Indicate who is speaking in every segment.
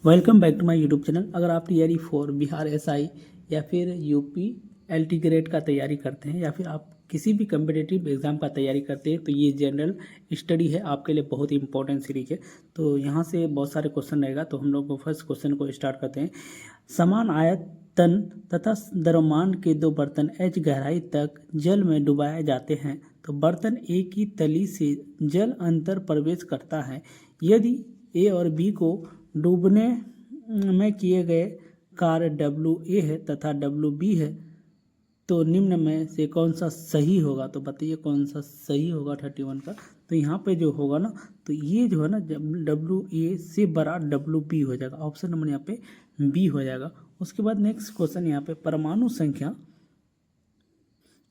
Speaker 1: Welcome back to my YouTube channel. अगर आप TRE 4 Bihar SI या फिर यूपी एलटी ग्रेड का तैयारी करते हैं या फिर आप किसी भी कम्पिटिटिव एग्जाम का तैयारी करते हैं तो ये जनरल स्टडी है आपके लिए बहुत ही इंपॉर्टेंट सीरीज है। तो यहाँ से बहुत सारे क्वेश्चन रहेगा। तो हम लोग फर्स्ट क्वेश्चन को स्टार्ट करते हैं। समान आयतन तथा द्रव्यमान के दो बर्तन एच गहराई तक जल में डुबाए जाते हैं तो बर्तन ए की तली से जल अंतर प्रवेश करता है। यदि ए और बी को डूबने में किए गए कार्य WA है तथा WB है तो निम्न में से कौन सा सही होगा। तो बताइए कौन सा सही होगा 31 का। तो यहाँ पे जो होगा ना तो ये जो है ना WA से बड़ा WB हो जाएगा। ऑप्शन नंबर यहाँ पे B हो जाएगा। उसके बाद नेक्स्ट क्वेश्चन यहाँ पे परमाणु संख्या,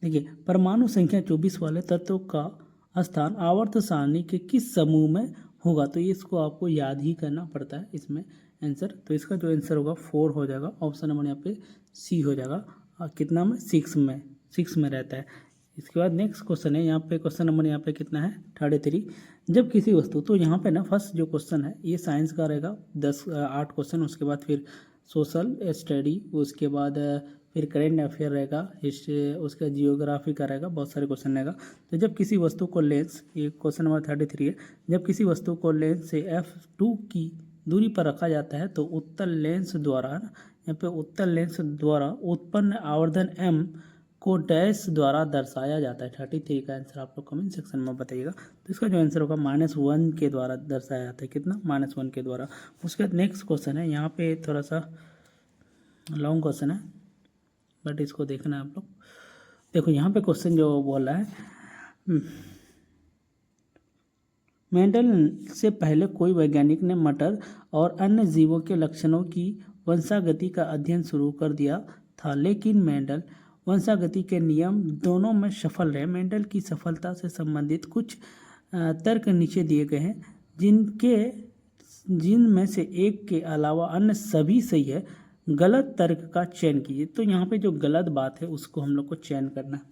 Speaker 1: देखिए परमाणु संख्या 24 वाले तत्व का स्थान आवर्त सारणी के किस समूह में होगा। तो ये इसको आपको याद ही करना पड़ता है इसमें आंसर। तो इसका जो आंसर होगा 4 हो जाएगा। ऑप्शन नंबर यहाँ पे C हो जाएगा। कितना में 6 में रहता है। इसके बाद नेक्स्ट क्वेश्चन है यहाँ पे, क्वेश्चन नंबर यहाँ पे कितना है 33। जब किसी वस्तु, तो यहाँ पे ना फर्स्ट जो क्वेश्चन है ये साइंस का रहेगा 8 क्वेश्चन। उसके बाद फिर सोशल स्टडी, उसके बाद फिर करेंट अफेयर रहेगा, हिस्ट्री, उसका जियोग्राफी का रहेगा, बहुत सारे क्वेश्चन रहेगा। तो जब किसी वस्तु को लेंस, ये क्वेश्चन नंबर 33 है, जब किसी वस्तु को लेंस से f2 की दूरी पर रखा जाता है तो उत्तल लेंस द्वारा, यहाँ पे उत्तल लेंस द्वारा उत्पन्न आवर्धन m को डैश द्वारा दर्शाया जाता है। 33 का आंसर आप लोग कमेंट सेक्शन में बताइएगा। तो इसका जो आंसर होगा -1 के द्वारा दर्शाया जाता है। कितना? -1 के द्वारा। उसके बाद नेक्स्ट क्वेश्चन है, यहाँ पे थोड़ा सा लॉन्ग क्वेश्चन है बट इसको देखना है आप लोग। देखो यहाँ पे क्वेश्चन जो बोल रहा है, मेंडल से पहले कोई वैज्ञानिक ने मटर और अन्य जीवों के लक्षणों की वंशागति का अध्ययन शुरू कर दिया था, लेकिन मेंडल वंशागति के नियम दोनों में सफल रहे। मेंडल की सफलता से संबंधित कुछ तर्क नीचे दिए गए हैं, जिनमें से एक के अलावा अन्य सभी सही है। गलत तर्क का चयन कीजिए। तो यहाँ पे जो गलत बात है उसको हम लोग को चयन करना है।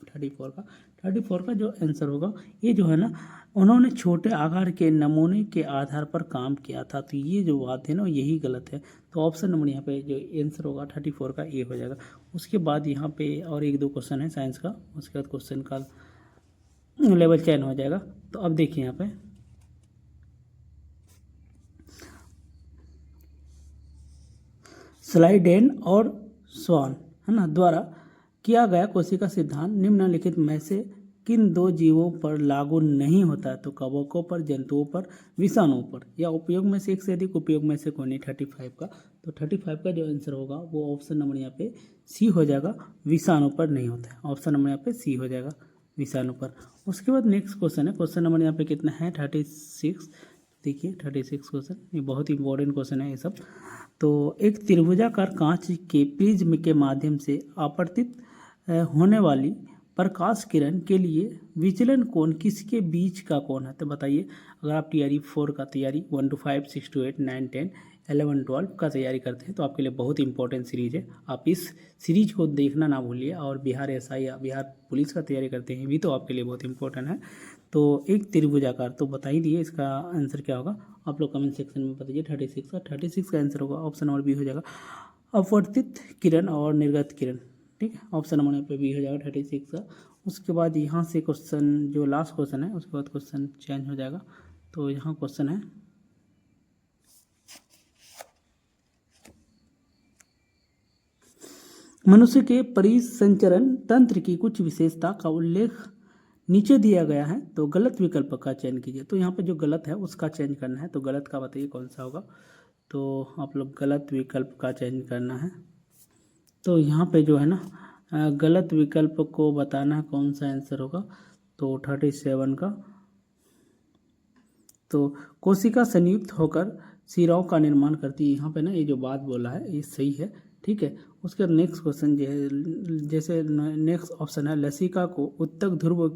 Speaker 1: 34 का जो आंसर होगा ये जो है ना, उन्होंने छोटे आकार के नमूने के आधार पर काम किया था। तो ये जो बात है ना यही गलत है। तो ऑप्शन नंबर यहाँ पे जो आंसर होगा 34 का ए हो जाएगा। उसके बाद यहाँ पे और एक दो क्वेश्चन है साइंस का, उसके बाद क्वेश्चन का लेवल चयन हो जाएगा। तो अब देखिए यहाँ पे स्लाइडेन और स्वान है ना द्वारा किया गया कोशिका सिद्धांत निम्नलिखित में से किन दो जीवों पर लागू नहीं होता है। तो कवकों पर, जंतुओं पर, विषाणुओं पर, या उपयोग में से एक से अधिक, उपयोग में से कोई नहीं। 35 का, तो 35 का जो आंसर होगा वो ऑप्शन नंबर यहाँ पे C हो जाएगा। विषाणु पर नहीं होता है। ऑप्शन नंबर यहाँ पे C हो जाएगा, विषाणु पर। उसके बाद नेक्स्ट क्वेश्चन है, क्वेश्चन नंबर यहाँ पे कितना है 36। देखिए 36 क्वेश्चन, ये बहुत इंपॉर्टेंट क्वेश्चन है ये सब। तो एक त्रिभुजाकार कांच के प्रिज्म के माध्यम से आपतित होने वाली प्रकाश किरण के लिए विचलन कोण किसके बीच का कोण है। तो बताइए, अगर आप टीआरई 4 का तैयारी 1 to 5, 6 to 8, 9, 10, 11, 12 का तैयारी करते हैं तो आपके लिए बहुत इंपॉर्टेंट सीरीज है। आप इस सीरीज को देखना ना भूलिए। और बिहार एसआई या बिहार पुलिस का तैयारी करते हैं भी तो आपके लिए बहुत इंपॉर्टेंट है। तो एक त्रिभुजाकार, तो बता ही दिए इसका आंसर क्या होगा, आप लोग कमेंट सेक्शन में बताइए। 36 का आंसर होगा ऑप्शन नंबर बी हो जाएगा, अपवर्तित किरण और निर्गत किरण। ठीक है, ऑप्शन नंबर यहाँ पे बी हो जाएगा 36 का। उसके बाद यहाँ से क्वेश्चन जो लास्ट क्वेश्चन है उसके बाद क्वेश्चन चेंज हो जाएगा। तो यहाँ क्वेश्चन है, मनुष्य के परिसंचरण तंत्र की कुछ विशेषता का उल्लेख नीचे दिया गया है तो गलत विकल्प का चयन कीजिए। तो यहाँ पे जो गलत है उसका चयन करना है। तो गलत का बताइए कौन सा होगा। तो आप लोग गलत विकल्प का चयन करना है। तो यहाँ पे जो है ना गलत विकल्प को बताना है कौन सा आंसर होगा। तो 37 का, तो कोशिका संयुक्त होकर शिराओं का निर्माण करती है। यहाँ पे ना ये जो बात बोला है ये सही है। ठीक है, उसके बाद नेक्स्ट क्वेश्चन जो है, जैसे नेक्स्ट ऑप्शन है लसिका को उत्तक ध्रुव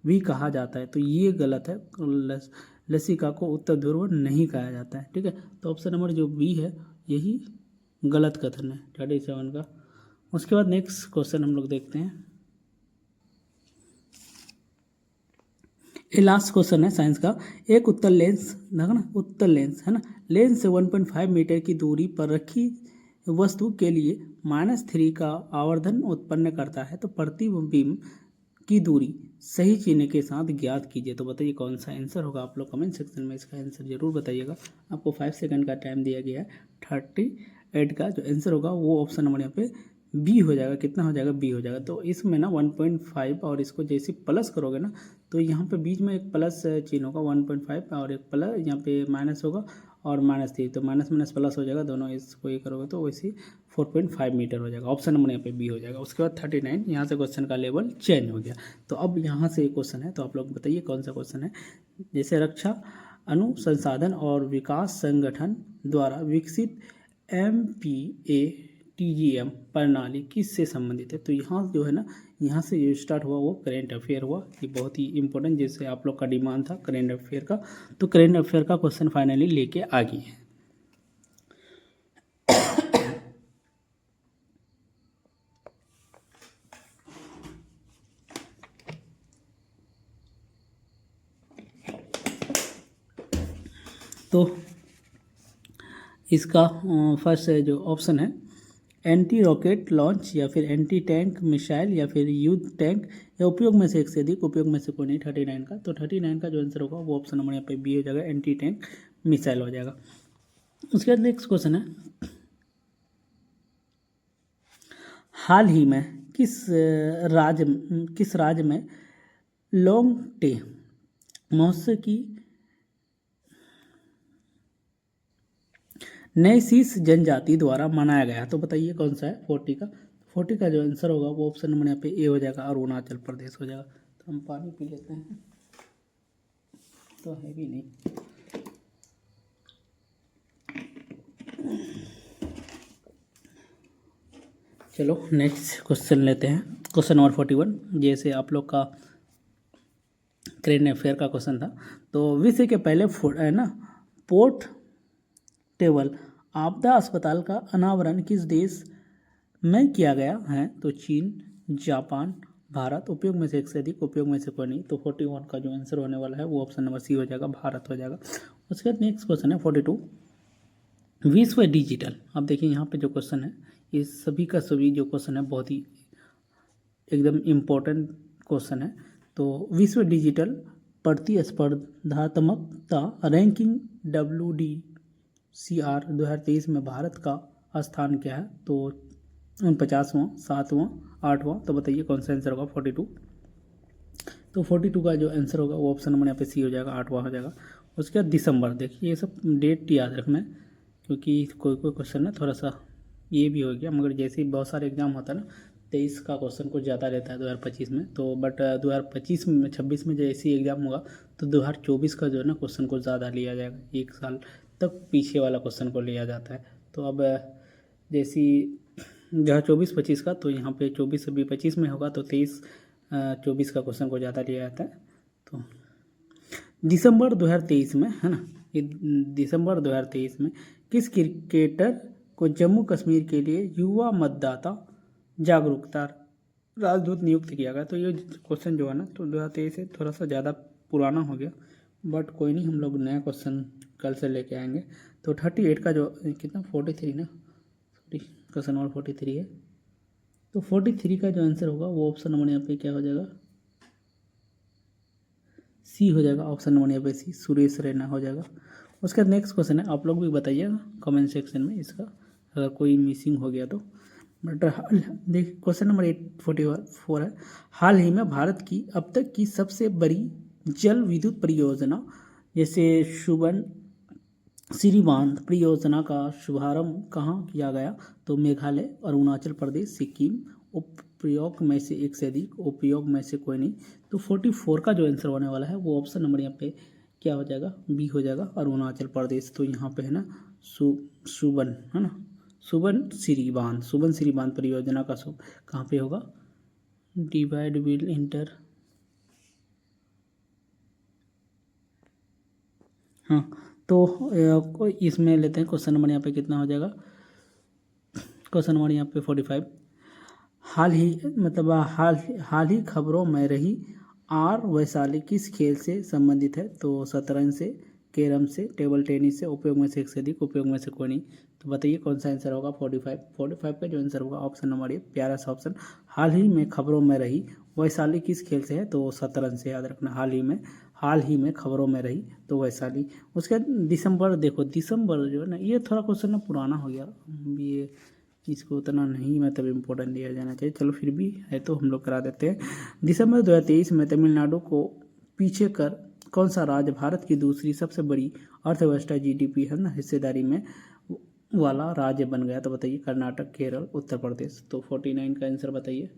Speaker 1: भी कहा जाता है। तो ये गलत है, लसिका को उत्तर ध्रुव नहीं कहा जाता है। ठीक है, तो ऑप्शन नंबर जो बी है यही गलत कथन है 37 का। उसके बाद नेक्स्ट क्वेश्चन हम लोग देखते हैं, ये लास्ट क्वेश्चन है साइंस का। एक उत्तल लेंस, देखो ना, उत्तल लेंस है ना, लेंस से 1.5 मीटर की दूरी पर रखी वस्तु के लिए -3 का आवर्धन उत्पन्न करता है, तो प्रतिबिंब की दूरी सही चिन्ह के साथ ज्ञात कीजिए। तो बताइए कौन सा आंसर होगा। आप लोग कमेंट सेक्शन में इसका आंसर जरूर बताइएगा। आपको 5 सेकंड का टाइम दिया गया है। 38 का जो आंसर होगा वो ऑप्शन नंबर यहाँ पे बी हो जाएगा। कितना हो जाएगा? बी हो जाएगा। तो इसमें ना 1.5 और इसको जैसे प्लस करोगे ना, तो यहाँ पे बीच में एक प्लस चिन्ह होगा 1.5 और एक प्लस यहाँ पे माइनस होगा और -3, तो माइनस माइनस प्लस हो जाएगा, दोनों इसको ये करोगे तो वैसे 4.5 मीटर हो जाएगा। ऑप्शन नंबर यहाँ पे बी हो जाएगा। उसके बाद 39, यहाँ से क्वेश्चन का लेवल चेंज हो गया। तो अब यहाँ से एक क्वेश्चन है, तो आप लोग बताइए कौन सा क्वेश्चन है। जैसे रक्षा अनुसंधान और विकास संगठन द्वारा विकसित MPATGM प्रणाली किससे संबंधित है। तो यहाँ जो है ना, यहाँ से जो स्टार्ट हुआ वो करेंट अफेयर हुआ। ये बहुत ही इंपॉर्टेंट, जैसे आप लोग का डिमांड था करेंट अफेयर का, तो करेंट अफेयर का क्वेश्चन फाइनली लेके आ गई है। तो इसका फर्स्ट जो ऑप्शन है, एंटी रॉकेट लॉन्च या फिर एंटी टैंक मिसाइल या फिर युद्ध टैंक या उपयोग में से एक से अधिक, उपयोग में से कोई नहीं। 39 का, तो 39 का जो आंसर होगा वो ऑप्शन नंबर यहाँ पे बी हो जाएगा, एंटी टैंक मिसाइल हो जाएगा। उसके बाद नेक्स्ट क्वेश्चन है, हाल ही में किस राज्य में लोंगटे महोत्सव की नई शीश जनजाति द्वारा मनाया गया। तो बताइए कौन सा है। 40 का जो आंसर होगा वो ऑप्शन नंबर यहाँ पे ए हो जाएगा, अरुणाचल प्रदेश हो जाएगा। तो हम पानी पी लेते हैं, तो है भी नहीं। चलो नेक्स्ट क्वेश्चन लेते हैं, क्वेश्चन नंबर 41। जैसे आप लोग का करेंट अफेयर का क्वेश्चन था, तो विश्व के पहले है ना पोर्टेबल आपदा अस्पताल का अनावरण किस देश में किया गया है। तो चीन, जापान, भारत, उपयोग में से एक से अधिक, उपयोग में से कोई नहीं। तो 41 का जो आंसर होने वाला है वो ऑप्शन नंबर सी हो जाएगा, भारत हो जाएगा। उसके बाद नेक्स्ट क्वेश्चन है 42, विश्व डिजिटल। अब देखिए यहाँ पे जो क्वेश्चन है, ये सभी का सभी जो क्वेश्चन है बहुत ही एकदम इम्पोर्टेंट क्वेश्चन है। तो विश्व डिजिटल प्रतिस्पर्धात्मकता रैंकिंग WDCR 2023 में भारत का स्थान क्या है। तो 49वां, 7वां, 8वां। तो बताइए कौन सा आंसर होगा 42। तो 42 का जो आंसर होगा वो ऑप्शन नंबर यहाँ पे सी हो जाएगा, 8वां हो जाएगा। उसके बाद दिसंबर, देखिए ये सब डेट याद रखना है, क्योंकि कोई कोई क्वेश्चन ना थोड़ा सा ये भी हो गया, मगर जैसे ही बहुत सारे एग्जाम होता है ना, 23 का क्वेश्चन कुछ ज़्यादा रहता है 2025 में, तो बट 2025 में 26 में जैसे एग्जाम होगा तो 2024 का जो है ना क्वेश्चन को ज़्यादा लिया जाएगा, एक साल तक पीछे वाला क्वेश्चन को लिया जाता है। तो अब जैसी जहाँ 24-25 का, तो यहाँ पे 24 अभी 25 में होगा, तो 23-24 का क्वेश्चन को ज़्यादा लिया जाता है। तो दिसंबर 2023 में है ना, ये दिसंबर 2023 में किस क्रिकेटर को जम्मू कश्मीर के लिए युवा मतदाता जागरूकता राजदूत नियुक्त किया गया। तो ये क्वेश्चन जो है ना, तो 2023 से थोड़ा सा ज़्यादा पुराना हो गया, बट कोई नहीं, हम लोग नया क्वेश्चन कल से लेके आएंगे। तो 38 का जो कितना 43 ना, सॉरी क्वेश्चन नंबर 43 है। तो 43 का जो आंसर होगा वो ऑप्शन नंबर यहाँ पे क्या हो जाएगा, सी हो जाएगा। ऑप्शन नंबर यहाँ पे सी, सुरेश रैना हो जाएगा। उसके बाद नेक्स्ट क्वेश्चन है, आप लोग भी बताइएगा कमेंट सेक्शन में इसका, अगर कोई मिसिंग हो गया तो। बट देखिए क्वेश्चन नंबर 44 है, हाल ही में भारत की अब तक की सबसे बड़ी जल विद्युत परियोजना जैसे सुबनसिरी बांध परियोजना का शुभारंभ कहाँ किया गया। तो मेघालय, अरुणाचल प्रदेश, सिक्किम, उपयोग में से एक से अधिक, उपयोग में से कोई नहीं। तो 44 का जो आंसर होने वाला है वो ऑप्शन नंबर यहाँ पे क्या हो जाएगा, बी हो जाएगा, अरुणाचल प्रदेश। तो यहाँ पे है ना सुबन है ना, सुबनसिरी बांध परियोजना का कहाँ पे होगा, डिवाइड विल इंटर, हाँ। तो इसमें लेते हैं क्वेश्चन नंबर यहाँ पे कितना हो जाएगा, क्वेश्चन नंबर यहाँ पे 45, हाल ही खबरों में रही आर वैशाली किस खेल से संबंधित है? तो शतरंज से, कैरम से, टेबल टेनिस से, उपयोग में से एक से अधिक, उपयोग में से कोई नहीं। तो बताइए कौन सा आंसर होगा? 45 का जो आंसर होगा ऑप्शन नंबर ए, प्यारा सा ऑप्शन। हाल ही में खबरों में रही वैशाली किस खेल से है? तो शतरंज से, याद रखना। हाल ही में खबरों में रही तो वैशाली। उसके बाद दिसंबर, देखो दिसंबर जो है ना, ये थोड़ा क्वेश्चन ना पुराना हो गया, ये इसको उतना नहीं मतलब इम्पोर्टेंट दिया जाना चाहिए, चलो फिर भी है तो हम लोग करा देते हैं। दिसंबर 2023 में तमिलनाडु को पीछे कर कौन सा राज्य भारत की दूसरी सबसे बड़ी अर्थव्यवस्था जीडीपी है ना हिस्सेदारी में वाला राज्य बन गया? तो बताइए कर्नाटक, केरल, उत्तर प्रदेश। तो 49 का आंसर बताइए।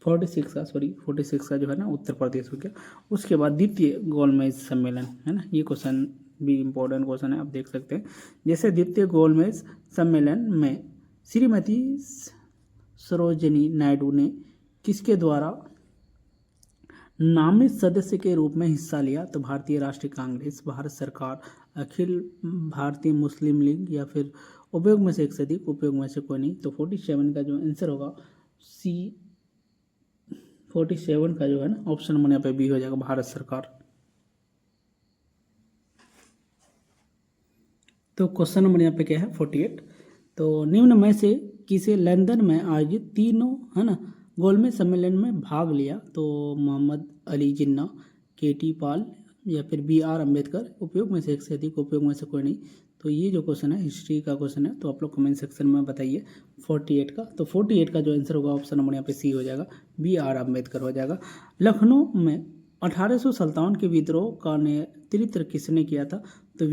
Speaker 1: 46 का जो है ना उत्तर प्रदेश हो गया। उसके बाद द्वितीय गोलमेज सम्मेलन है ना, ये क्वेश्चन भी इम्पोर्टेंट क्वेश्चन है, आप देख सकते हैं। जैसे द्वितीय गोलमेज सम्मेलन में श्रीमती सरोजिनी नायडू ने किसके द्वारा नामित सदस्य के रूप में हिस्सा लिया? तो भारतीय राष्ट्रीय कांग्रेस, भारत सरकार, अखिल भारतीय मुस्लिम लीग, या फिर उपयोग में से एक से अधिक, उपयोग में से कोई नहीं। तो 47 का जो आंसर होगा सी, 47 का जो है ना ऑप्शन नंबर यहाँ पे बी हो जाएगा, भारत सरकार। तो क्वेश्चन नंबर यहाँ पे क्या है? 48। तो निम्न में से किसे लंदन में आयोजित तीनों है ना गोलमेज सम्मेलन में भाग लिया? तो मोहम्मद अली जिन्ना, केटी पाल, या फिर BR अम्बेडकर, उपयोग में से एक से अधिक, उपयोग में से कोई नहीं। तो ये जो क्वेश्चन है हिस्ट्री का क्वेश्चन है, तो आप लोग कमेंट सेक्शन में बताइए 48 का। तो 48 का जो आंसर होगा ऑप्शन नंबर यहाँ पे सी हो जाएगा, BR अम्बेडकर हो जाएगा। लखनऊ में 1857 के विद्रोह का नेतृत्व किसने किया था? तो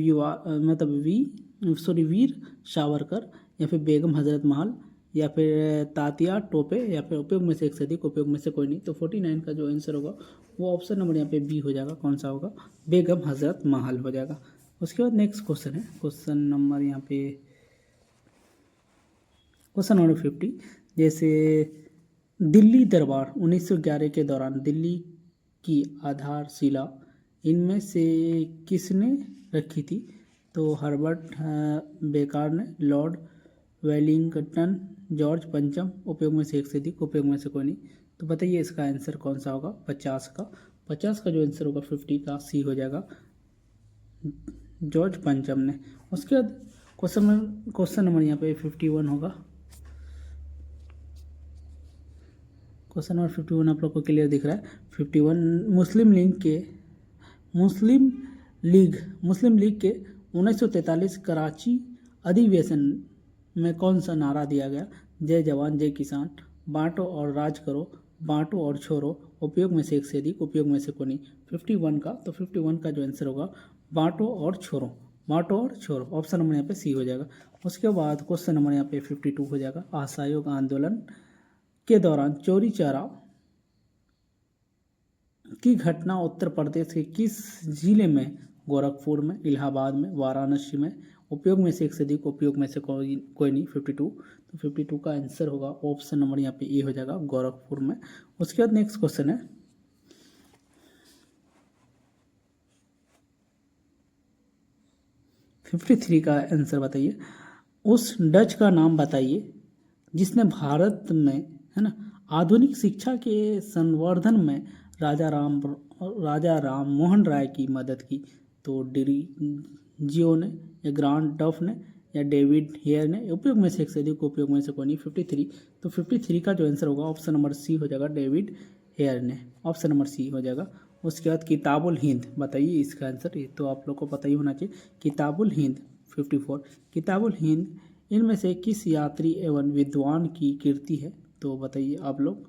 Speaker 1: वीर सावरकर, या फिर बेगम हजरत महल, या फिर तात्या टोपे, या फिर उपयोग में से एक से अधिक, उपयोग में से कोई नहीं। तो 49 का जो आंसर होगा वो ऑप्शन नंबर यहाँ पे बी हो जाएगा। कौन सा होगा? बेगम हजरत महल हो जाएगा। उसके बाद नेक्स्ट क्वेश्चन है, क्वेश्चन नंबर यहाँ पे क्वेश्चन नंबर 50। जैसे दिल्ली दरबार 1911 के दौरान दिल्ली की आधारशिला इनमें से किसने रखी थी? तो हर्बर्ट बेकार ने, लॉर्ड वेलिंगटन, जॉर्ज पंचम, उपयोग में से एक से अधिक, उपयोग में से कोई नहीं। तो बताइए इसका आंसर कौन सा होगा? 50 का जो आंसर होगा 50 का सी हो जाएगा, जॉर्ज पंचम ने। उसके बाद क्वेश्चन नंबर यहाँ पे 51 होगा। क्वेश्चन नंबर 51 आप लोग को क्लियर दिख रहा है? 51 मुस्लिम लीग के 1943 कराची अधिवेशन में कौन सा नारा दिया गया? जय जवान जय किसान, बांटो और राज करो, बांटो और छोड़ो, उपयोग में से एक से अधिक, उपयोग में से कोई नहीं। 51 का, तो 51 का जो आंसर होगा बांटो और छोड़ो, बांटो और छोड़ो, ऑप्शन नंबर यहाँ पे सी हो जाएगा। उसके बाद क्वेश्चन नंबर यहाँ पे 52 हो जाएगा। असहयोग आंदोलन के दौरान चोरी चारा की घटना उत्तर प्रदेश के किस जिले में? गोरखपुर में, इलाहाबाद में, वाराणसी में, उपयोग में से एक से अधिक, उपयोग में से कोई नहीं। 52, तो 52 का आंसर होगा ऑप्शन नंबर यहाँ पे ए हो जाएगा, गोरखपुर में। उसके बाद नेक्स्ट क्वेश्चन है, (53) का आंसर बताइए। उस डच का नाम बताइए जिसने भारत में है ना आधुनिक शिक्षा के संवर्धन में राजा राम मोहन राय की मदद की? तो डिरिजियो ने, या ग्रांड डफ ने, या डेविड हेयर ने, उपयोग में से एक से अधिक, उपयोग में से कोई नहीं। 53, तो 53 का जो आंसर होगा ऑप्शन नंबर सी हो जाएगा, डेविड हेयर ने, ऑप्शन नंबर सी हो जाएगा। उसके बाद किताबुल हिंद बताइए इसका आंसर, ये तो आप लोग को पता ही होना चाहिए। किताबुल हिंद 54, किताबुल हिंद इनमें से किस यात्री एवं विद्वान की कृति है? तो बताइए आप लोग,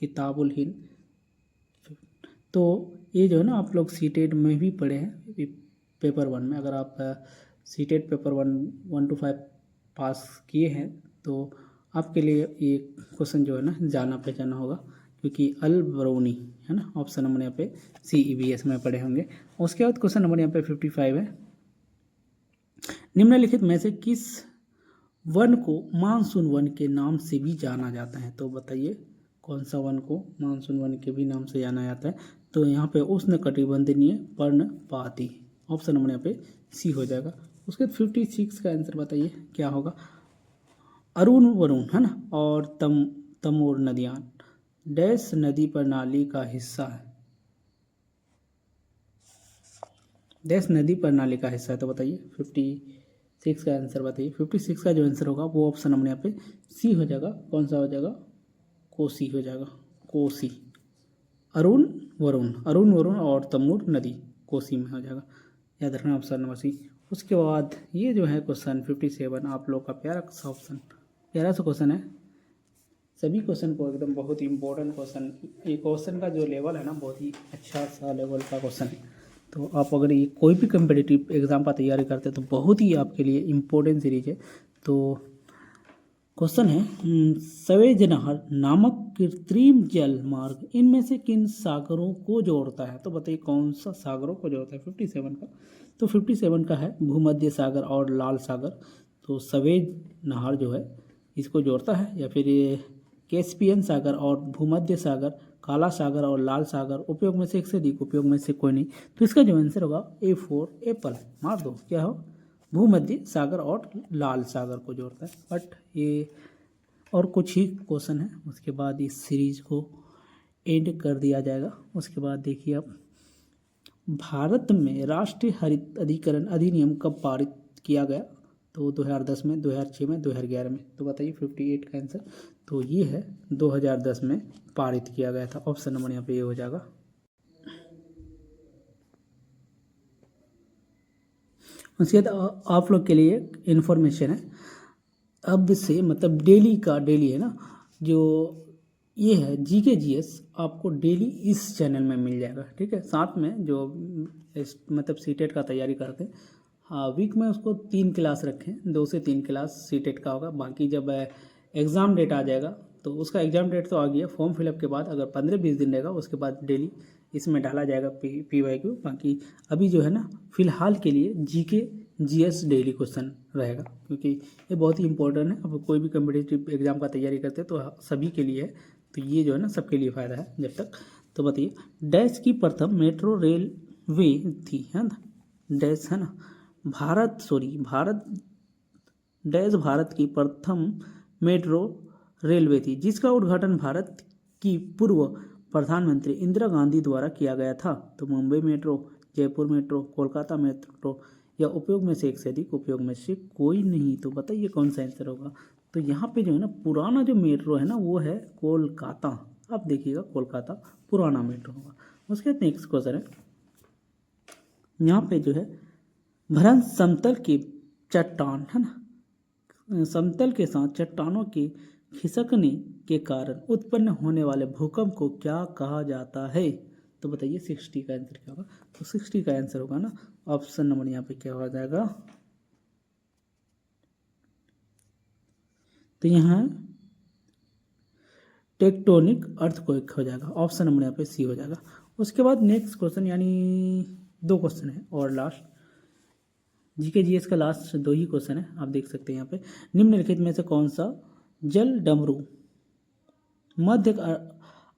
Speaker 1: किताबुल हिंद। तो ये जो है ना आप लोग सीटेट में भी पढ़े हैं, पेपर 1 में। अगर आप सीटेट पेपर 1 to 5 पास किए हैं तो आपके लिए ये क्वेश्चन जो है ना जाना पहचाना होगा, क्योंकि अल बरूनी है ना, ऑप्शन नंबर यहाँ पे CEBS में पढ़े होंगे। उसके बाद क्वेश्चन नंबर यहाँ पे 55 है। निम्नलिखित में से किस वन को मानसून वन के नाम से भी जाना जाता है? तो बताइए कौन सा वन को मानसून वन के भी नाम से जाना जाता है? तो यहाँ पे उष्णकटिबंधीय पर्णपाती, ऑप्शन नंबर यहाँ पे सी हो जाएगा। उसके बाद 56 का आंसर बताइए क्या होगा? अरुण वरुण है ना, और तमोर नदियाँ डैश नदी प्रणाली का हिस्सा है। डैश नदी प्रणाली का हिस्सा है, तो बताइए 56 का आंसर बताइए। 56 का जो आंसर होगा वो ऑप्शन हमने यहाँ पे सी हो जाएगा। कौन सा हो जाएगा? कोसी हो जाएगा, कोसी। अरुण वरुण और तमूर नदी कोसी में हो जाएगा, याद रखना ऑप्शन नंबर सी। उसके बाद ये जो है क्वेश्चन 57 आप लोग का प्यारा सा ऑप्शन, प्यारा सा क्वेश्चन है। सभी क्वेश्चन को एकदम बहुत ही इंपॉर्टेंट क्वेश्चन, ये क्वेश्चन का जो लेवल है ना बहुत ही अच्छा सा लेवल का क्वेश्चन है। तो आप अगर ये कोई भी कम्पिटिटिव एग्जाम का तैयारी करते हैं तो बहुत ही आपके लिए इम्पोर्टेंट सीरीज है। तो क्वेश्चन है सवेज नहर नामक कृत्रिम जल मार्ग इनमें से किन सागरों को जोड़ता है? तो बताइए कौन सा सागरों को जोड़ता है 57 का? तो 57 का है भूमध्य सागर और लाल सागर। तो सवेज नहर जो है इसको जोड़ता है, या फिर ये कैस्पियन सागर और भूमध्य सागर, काला सागर और लाल सागर, उपयोग में से एक से अधिक, उपयोग में से कोई नहीं। तो इसका जो आंसर होगा A4 एप्पल, मार दो, क्या हो? भूमध्य सागर और लाल सागर को जोड़ता है। बट ये और कुछ ही क्वेश्चन है, उसके बाद इस सीरीज को एंड कर दिया जाएगा। उसके बाद देखिए आप, भारत में राष्ट्रीय हरित अधिकरण अधिनियम कब पारित किया गया? तो 2010 में, 2006 में, 2011 में। तो बताइए 58 का आंसर तो ये है 2010 में पारित किया गया था। ऑप्शन नंबर यहाँ पे ये हो जाएगा। उसके बाद आप लोग के लिए इन्फॉर्मेशन है, अब से मतलब डेली का डेली है ना, जो ये है जीके जीएस आपको डेली इस चैनल में मिल जाएगा, ठीक है। साथ में जो मतलब सीटेट का तैयारी करते हैं, हाँ वीक में उसको 3 क्लास रखें, 2 से 3 क्लास सीटेट का होगा। बाकी जब एग्ज़ाम डेट आ जाएगा तो उसका एग्ज़ाम डेट तो आ गया, फॉर्म फिलअप के बाद अगर 15-20 दिन रहेगा उसके बाद डेली इसमें डाला जाएगा PYQ। बाकी अभी जो है ना फिलहाल के लिए जीके जीएस डेली क्वेश्चन रहेगा, क्योंकि ये बहुत ही इंपॉर्टेंट है। अब कोई भी कम्पिटिटिव एग्जाम का तैयारी करते हैं तो सभी के लिए है, तो ये जो है ना सबके लिए फ़ायदा है जब तक। तो बताइए डैश की प्रथम मेट्रो रेलवे थी, है ना, डैश है ना, भारत डैश भारत की प्रथम मेट्रो रेलवे थी जिसका उद्घाटन भारत की पूर्व प्रधानमंत्री इंदिरा गांधी द्वारा किया गया था। तो Mumbai metro, Jaipur metro, Kolkata metro, या उपयोग में से एक से अधिक, उपयोग में से कोई नहीं। तो बताइए कौन सा आंसर होगा? तो यहाँ पे जो है ना पुराना जो मेट्रो है ना वो है कोलकाता। आप देखिएगा कोलकाता पुराना मेट्रो होगा। उसके बाद नेक्स्ट क्वेश्चन है, यहाँ पे जो है भ्रंश समतल की चट्टान है ना, समतल के साथ चट्टानों के खिसकने के कारण उत्पन्न होने वाले भूकंप को क्या कहा जाता है? तो बताइए 60 का आंसर क्या होगा? तो 60 का आंसर होगा ना ऑप्शन नंबर यहाँ पे क्या हो जाएगा? तो यहाँ टेक्टोनिक अर्थक्वेक हो जाएगा, ऑप्शन नंबर यहाँ पे सी हो जाएगा। उसके बाद नेक्स्ट क्वेश्चन, यानी 2 क्वेश्चन है और लास्ट जीके जीएस का लास्ट 2 ही क्वेश्चन है, आप देख सकते हैं यहाँ पे। निम्नलिखित में से कौन सा जल डमरू मध्य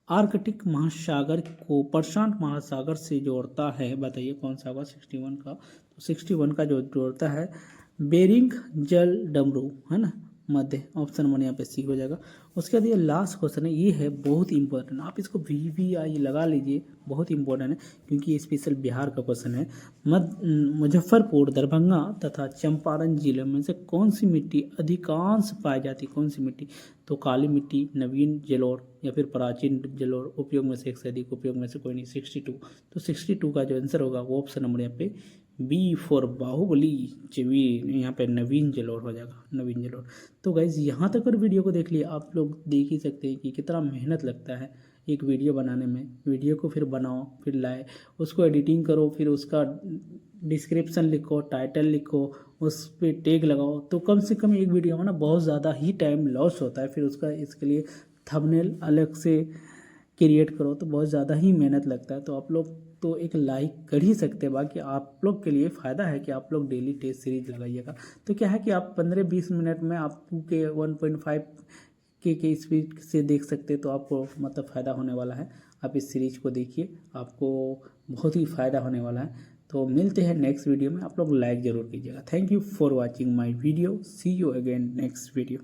Speaker 1: आर्कटिक महासागर को प्रशांत महासागर से जोड़ता है? बताइए कौन सा होगा 61 का? तो 61 का जो जोड़ता है बेरिंग जल डमरू, है ना, मध्य, ऑप्शन नंबर यहाँ पे सी हो जाएगा। उसके बाद ये लास्ट क्वेश्चन है, ये है बहुत इंपॉर्टेंट, आप इसको VVI लगा लीजिए, बहुत इंपॉर्टेंट है क्योंकि ये स्पेशल बिहार का क्वेश्चन है। मुजफ्फरपुर, दरभंगा तथा चंपारण जिले में से कौन सी मिट्टी अधिकांश पाई जाती है? कौन सी मिट्टी? तो काली मिट्टी, नवीन जलोढ़, या फिर प्राचीन जलोढ़, उपयोग में से एक से अधिक, उपयोग में से कोई नहीं 62। तो 62 का जो आंसर होगा वो ऑप्शन नंबर यहाँ पे B फॉर बाहुबली जमीन, यहाँ पे नवीन जलोढ़ हो जाएगा, नवीन जलोढ़। तो गाइज यहाँ तक अगर वीडियो को देख लिया, आप लोग देख ही सकते हैं कि कितना मेहनत लगता है एक वीडियो बनाने में। वीडियो को फिर बनाओ, फिर लाए, उसको एडिटिंग करो, फिर उसका डिस्क्रिप्शन लिखो, टाइटल लिखो, उस पर टैग लगाओ। तो कम से कम एक वीडियो में ना बहुत ज़्यादा ही टाइम लॉस होता है। फिर उसका इसके लिए थंबनेल अलग से क्रिएट करो तो बहुत ज़्यादा ही मेहनत लगता है। तो आप लोग तो एक लाइक कर ही सकते हैं। बाकी आप लोग के लिए फ़ायदा है कि आप लोग डेली टेस्ट सीरीज लगाइएगा। तो क्या है कि आप 15-20 मिनट में आप 2K 1.5 के स्पीड से देख सकते हैं, तो आपको मतलब फ़ायदा होने वाला है। आप इस सीरीज़ को देखिए, आपको बहुत ही फ़ायदा होने वाला है। तो मिलते हैं नेक्स्ट वीडियो में, आप लोग लाइक ज़रूर कीजिएगा। Thank you for watching my video, see you again next video.